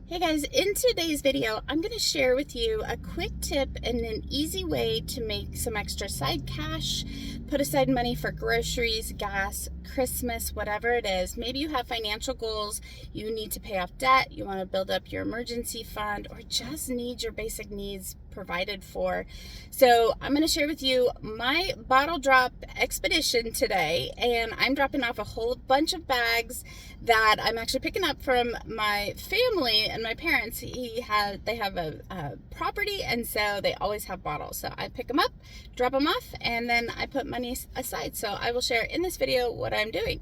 Hey guys, in today's video, I'm going to share with you a quick tip and an easy way to make some extra side cash, put aside money for groceries, gas, Christmas, whatever it is. Maybe you have financial goals, you need to pay off debt, you want to build up your emergency fund, or just need your basic needs provided for. So I'm going to share with you my bottle drop expedition today, and I'm dropping off a whole bunch of bags that I'm actually picking up from my family and my parents. They have a property, and so they always have bottles. So I pick them up, drop them off, and then I put money aside. So I will share in this video what I'm doing.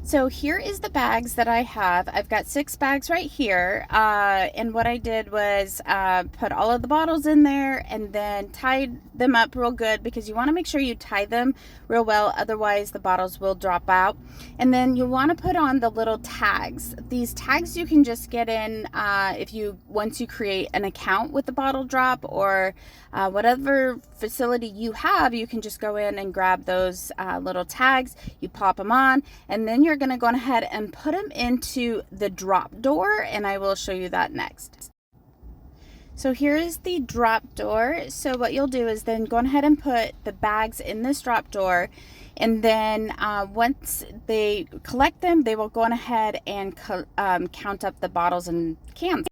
So here is the bags that I have. I've got 6 bags right here. And what I did was put all of the bottles in there and then tied them up real good, because you want to make sure you tie them real well. Otherwise the bottles will drop out. And then you want to put on the little tags. These tags you can just get in once you create an account with the bottle drop, or whatever facility you have, you can just go in and grab those little tags. You pop them on, and then you're going to go ahead and put them into the drop door, and I will show you that next. So here is the drop door. So what you'll do is then go ahead and put the bags in this drop door, and then once they collect them, they will go on ahead and count up the bottles and cans.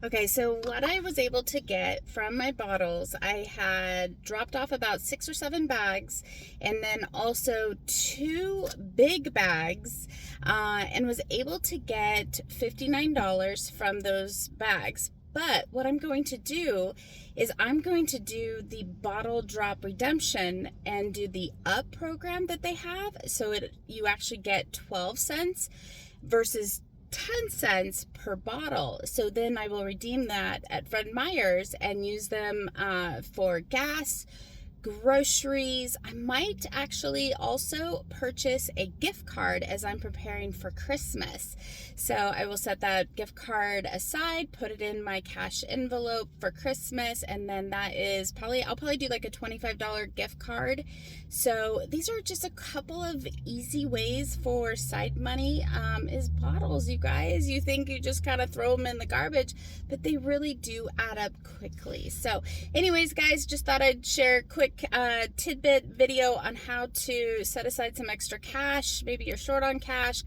Okay, so what I was able to get from my bottles, I had dropped off about 6 or 7 bags, and then also 2 big bags, and was able to get $59 from those bags. But what I'm going to do is I'm going to do the bottle drop redemption and do the up program that they have. So you actually get 12 cents versus 10 cents per bottle. So then I will redeem that at Fred Meyer's and use them for gas, groceries. I might actually also purchase a gift card as I'm preparing for Christmas. So I will set that gift card aside, put it in my cash envelope for Christmas, and then that is I'll probably do like a $25 gift card. So these are just a couple of easy ways for side money. Is bottles, you guys. You think you just kind of throw them in the garbage, but they really do add up quickly. So anyways, guys, just thought I'd share a quick tidbit video on how to set aside some extra cash. Maybe you're short on cash,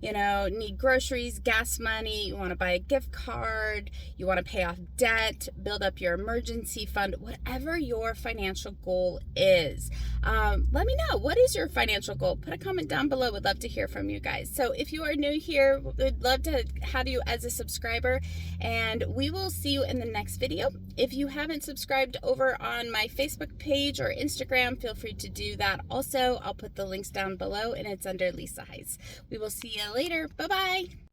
need groceries, gas money, you want to buy a gift card, you want to pay off debt, build up your emergency fund, whatever your financial goal is. Let me know, what is your financial goal? Put a comment down below. Would love to hear from you guys. So if you are new here, we'd love to have you as a subscriber, and we will see you in the next video. If you haven't subscribed over on my Facebook page or Instagram, feel free to do that also. I'll put the links down below, and it's under Lisa Hice. We will see you later. Bye-bye.